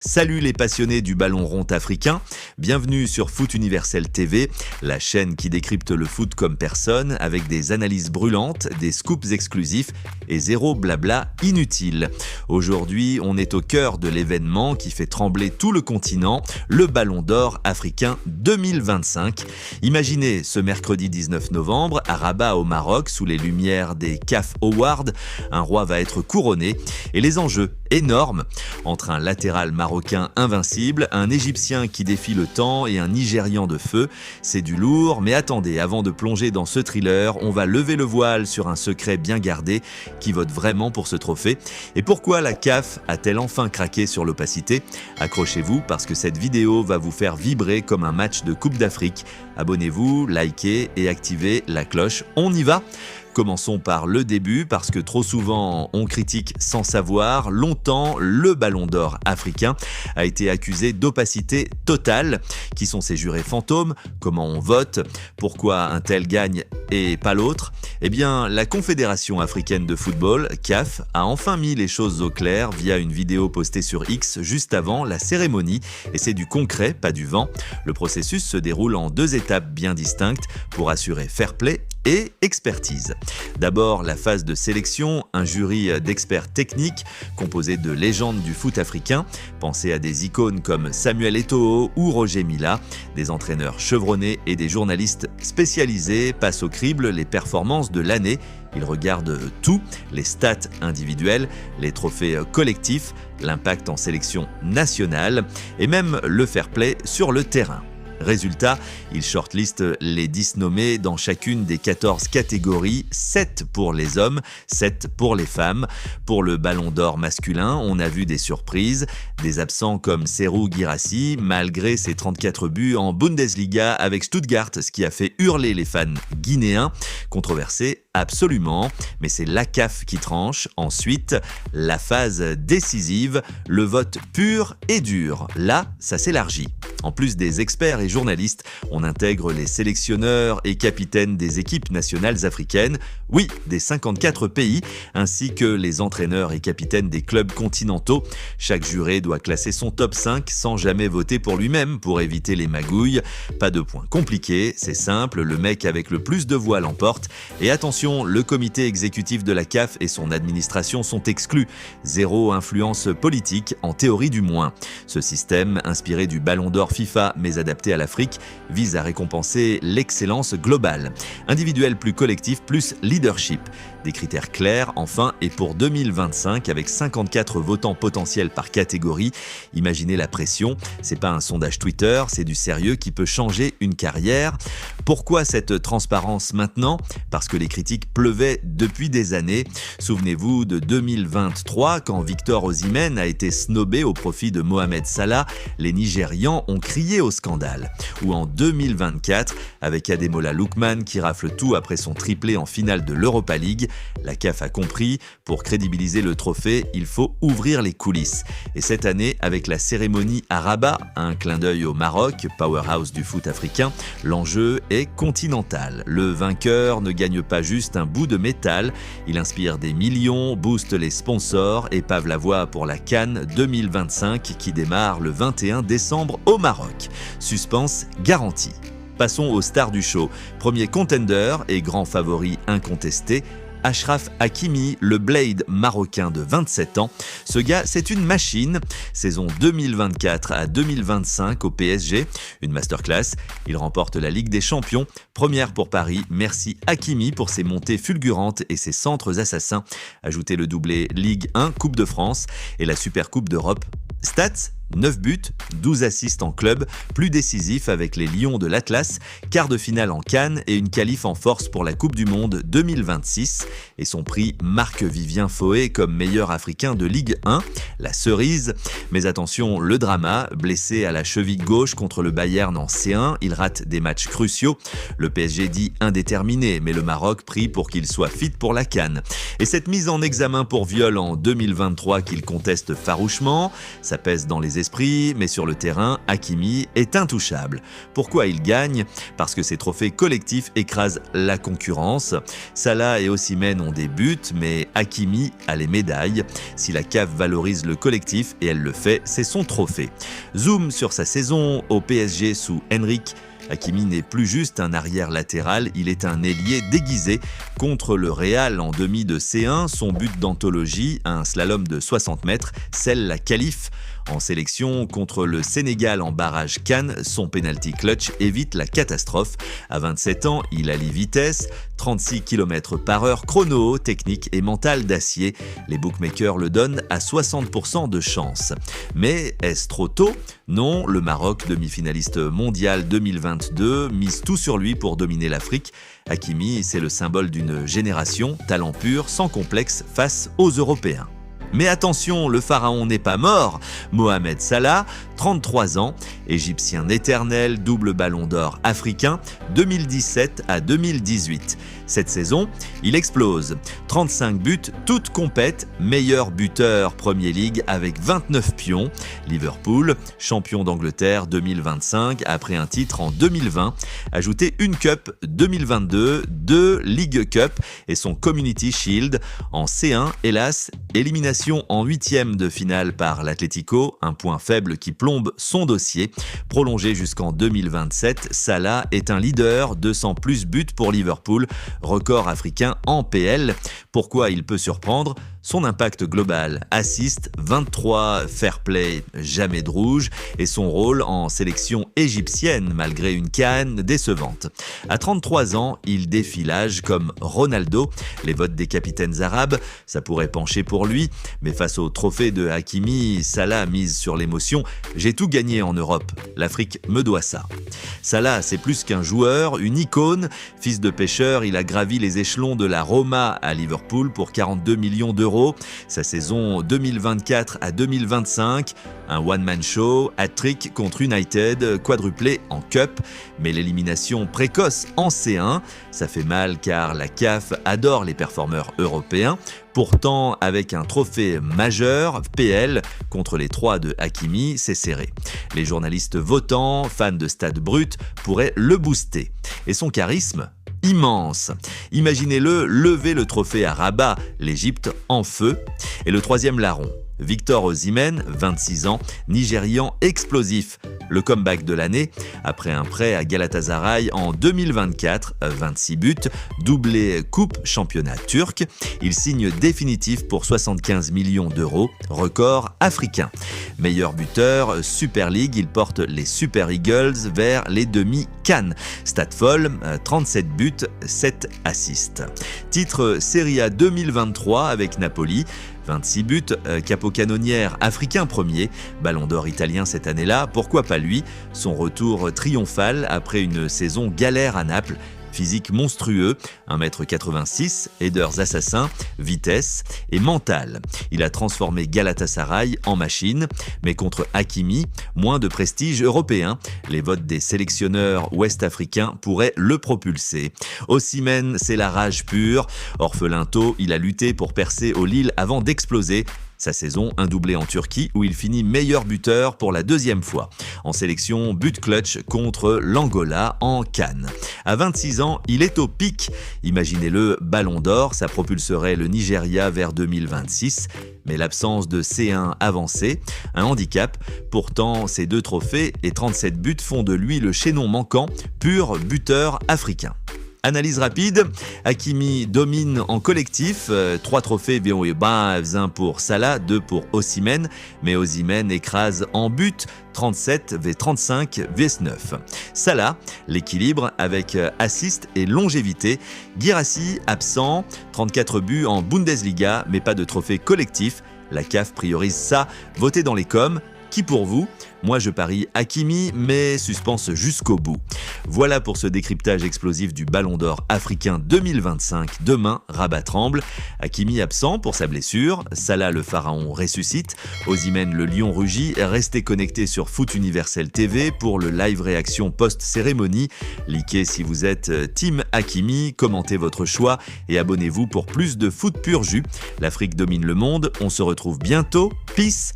Salut les passionnés du ballon rond africain, bienvenue sur Foot Universel TV, la chaîne qui décrypte le foot comme personne avec des analyses brûlantes, des scoops exclusifs et zéro blabla inutile. Aujourd'hui, on est au cœur de l'événement qui fait trembler tout le continent, le Ballon d'Or africain 2025. Imaginez ce mercredi 19 novembre à Rabat au Maroc sous les lumières des CAF Awards, un roi va être couronné et les enjeux énormes entre un latéral marocain invincible, un Égyptien qui défie le temps et un Nigérian de feu. C'est du lourd, mais attendez, avant de plonger dans ce thriller, on va lever le voile sur un secret bien gardé qui vote vraiment pour ce trophée. Et pourquoi la CAF a-t-elle enfin craqué sur l'opacité ? Accrochez-vous parce que cette vidéo va vous faire vibrer comme un match de Coupe d'Afrique. Abonnez-vous, likez et activez la cloche. On y va ? Commençons par le début, parce que trop souvent on critique sans savoir. Longtemps, le Ballon d'Or africain a été accusé d'opacité totale. Qui sont ces jurés fantômes ? Comment on vote ? Pourquoi un tel gagne et pas l'autre ? Eh bien, la Confédération africaine de football, CAF, a enfin mis les choses au clair via une vidéo postée sur X juste avant la cérémonie. Et c'est du concret, pas du vent. Le processus se déroule en deux étapes bien distinctes pour assurer fair play et expertise. D'abord, la phase de sélection, un jury d'experts techniques composé de légendes du foot africain. Pensez à des icônes comme Samuel Eto'o ou Roger Milla. Des entraîneurs chevronnés et des journalistes spécialisés passent au crible les performances de l'année. Ils regardent tout, les stats individuelles, les trophées collectifs, l'impact en sélection nationale et même le fair play sur le terrain. Résultat, ils shortlistent les 10 nommés dans chacune des 14 catégories, 7 pour les hommes, 7 pour les femmes. Pour le Ballon d'Or masculin, on a vu des surprises, des absents comme Serhou Guirassy, malgré ses 34 buts en Bundesliga avec Stuttgart, ce qui a fait hurler les fans guinéens. Controversé, absolument, mais c'est la CAF qui tranche. Ensuite, la phase décisive, le vote pur et dur. Là, ça s'élargit. En plus des experts et journalistes, on intègre les sélectionneurs et capitaines des équipes nationales africaines, oui, des 54 pays, ainsi que les entraîneurs et capitaines des clubs continentaux. Chaque juré doit classer son top 5 sans jamais voter pour lui-même pour éviter les magouilles. Pas de point compliqué, c'est simple, le mec avec le plus de voix l'emporte. Et attention, le comité exécutif de la CAF et son administration sont exclus. Zéro influence politique, en théorie du moins. Ce système, inspiré du Ballon d'Or FIFA mais adapté à l'Afrique, vise à récompenser l'excellence globale. Individuel plus collectif plus leadership. Des critères clairs enfin et pour 2025 avec 54 votants potentiels par catégorie. Imaginez la pression, c'est pas un sondage Twitter, c'est du sérieux qui peut changer une carrière. Pourquoi cette transparence maintenant ? Parce que les critiques pleuvaient depuis des années. Souvenez-vous de 2023 quand Victor Osimhen a été snobé au profit de Mohamed Salah, les Nigérians ont crié au scandale. Ou en 2024 avec Ademola Lookman qui rafle tout après son triplé en finale de l'Europa League. La CAF a compris, pour crédibiliser le trophée, il faut ouvrir les coulisses. Et cette année, avec la cérémonie à Rabat, un clin d'œil au Maroc, powerhouse du foot africain, l'enjeu est continental. Le vainqueur ne gagne pas juste un bout de métal, il inspire des millions, booste les sponsors et pave la voie pour la CAN 2025 qui démarre le 21 décembre au Maroc. Suspense garanti. Passons aux stars du show. Premier contender et grand favori incontesté, Achraf Hakimi, le Blade marocain de 27 ans. Ce gars, c'est une machine. Saison 2024 à 2025 au PSG, une masterclass. Il remporte la Ligue des Champions, première pour Paris. Merci Hakimi pour ses montées fulgurantes et ses centres assassins. Ajoutez le doublé Ligue 1, Coupe de France et la Super Coupe d'Europe. Stats : 9 buts, 12 assists en club, plus décisif avec les Lions de l'Atlas, quart de finale en CAN et une qualif en force pour la Coupe du Monde 2026. Et son prix Marc-Vivien Foé comme meilleur africain de Ligue 1, la cerise. Mais attention, le drama, blessé à la cheville gauche contre le Bayern en C1, il rate des matchs cruciaux. Le PSG dit indéterminé, mais le Maroc prie pour qu'il soit fit pour la CAN. Et cette mise en examen pour viol en 2023 qu'il conteste farouchement, ça pèse dans les esprits, mais sur le terrain, Hakimi est intouchable. Pourquoi il gagne? Parce que ses trophées collectifs écrasent la concurrence. Salah et Osimhen ont des buts, mais Hakimi a les médailles. Si la CAF valorise le collectif, et elle le fait, c'est son trophée. Zoom sur sa saison au PSG sous Henrik. Hakimi n'est plus juste un arrière latéral, il est un ailier déguisé. Contre le Real en demi de C1, son but d'anthologie, un slalom de 60 mètres, scelle la qualif. En sélection contre le Sénégal en barrage Cannes, son penalty clutch évite la catastrophe. À 27 ans, il allie vitesse, 36 km/h chrono, technique et mental d'acier. Les bookmakers le donnent à 60% de chance. Mais est-ce trop tôt? Non, le Maroc, demi-finaliste mondial 2022, mise tout sur lui pour dominer l'Afrique. Hakimi, c'est le symbole d'une génération, talent pur, sans complexe face aux Européens. Mais attention, le pharaon n'est pas mort. Mohamed Salah, 33 ans, égyptien éternel, double ballon d'or africain, 2017 à 2018. Cette saison, il explose. 35 buts, toutes compètes, meilleur buteur Premier League avec 29 pions. Liverpool, champion d'Angleterre 2025 après un titre en 2020. Ajouté une Cup 2022, 2 League Cup et son Community Shield. En C1, hélas, élimination en 8e de finale par l'Atlético, un point faible qui plombe son dossier. Prolongé jusqu'en 2027, Salah est un leader, 200 plus buts pour Liverpool, record africain en PL. Pourquoi il peut surprendre? Son impact global, assist, 23 fair play, jamais de rouge, et son rôle en sélection égyptienne malgré une CAN décevante. À 33 ans, il défie l'âge comme Ronaldo. Les votes des capitaines arabes, ça pourrait pencher pour lui, mais face au trophée de Hakimi, Salah mise sur l'émotion. J'ai tout gagné en Europe, l'Afrique me doit ça. Salah, c'est plus qu'un joueur, une icône. Fils de pêcheur, il a gravi les échelons de la Roma à Liverpool pour 42 millions d'euros. Sa saison 2024 à 2025, un one-man show, hat-trick contre United, quadruplé en Cup, mais l'élimination précoce en C1, ça fait mal car la CAF adore les performeurs européens. Pourtant, avec un trophée majeur, PL, contre les 3 de Hakimi, c'est serré. Les journalistes votants, fans de Stade Brut, pourraient le booster. Et son charisme? Immense. Imaginez-le lever le trophée à Rabat, l'Égypte en feu. Et le troisième larron, Victor Osimhen, 26 ans, Nigérian explosif. Le comeback de l'année, après un prêt à Galatasaray en 2024, 26 buts, doublé coupe championnat turc. Il signe définitif pour 75 millions d'euros, record africain. Meilleur buteur, Super League, il porte les Super Eagles vers les demi-CAN. Stade folle, 37 buts, 7 assists. Titre Serie A 2023 avec Napoli. 26 buts, capocannonière africain premier, ballon d'or italien cette année-là, pourquoi pas lui? Son retour triomphal après une saison galère à Naples. Physique monstrueux, 1m86, headers assassins, vitesse et mental. Il a transformé Galatasaray en machine, mais contre Hakimi, moins de prestige européen. Les votes des sélectionneurs ouest-africains pourraient le propulser. Osimhen, c'est la rage pure. Orphelin tôt, il a lutté pour percer au Lille avant d'exploser. Sa saison, un doublé en Turquie où il finit meilleur buteur pour la deuxième fois. En sélection, but clutch contre l'Angola en CAN. À 26 ans, il est au pic. Imaginez-le, ballon d'or, ça propulserait le Nigeria vers 2026. Mais l'absence de C1 avancé, un handicap. Pourtant, ces 2 trophées et 37 buts font de lui le chaînon manquant, pur buteur africain. Analyse rapide, Hakimi domine en collectif, 3 trophées V1 pour Salah, 2 pour Osimhen, mais Osimhen écrase en but, 37 V35 V9. Salah, l'équilibre avec assist et longévité. Guirassy, absent, 34 buts en Bundesliga, mais pas de trophée collectif. La CAF priorise ça, votez dans les coms. Qui pour vous? Moi je parie Hakimi, mais suspense jusqu'au bout. Voilà pour ce décryptage explosif du Ballon d'Or africain 2025. Demain, Rabat tremble. Hakimi absent pour sa blessure. Salah le pharaon ressuscite. Osimhen le lion rugit. Restez connectés sur Foot Universel TV pour le live réaction post-cérémonie. Likez si vous êtes team Hakimi, commentez votre choix et abonnez-vous pour plus de foot pur jus. L'Afrique domine le monde. On se retrouve bientôt. Peace.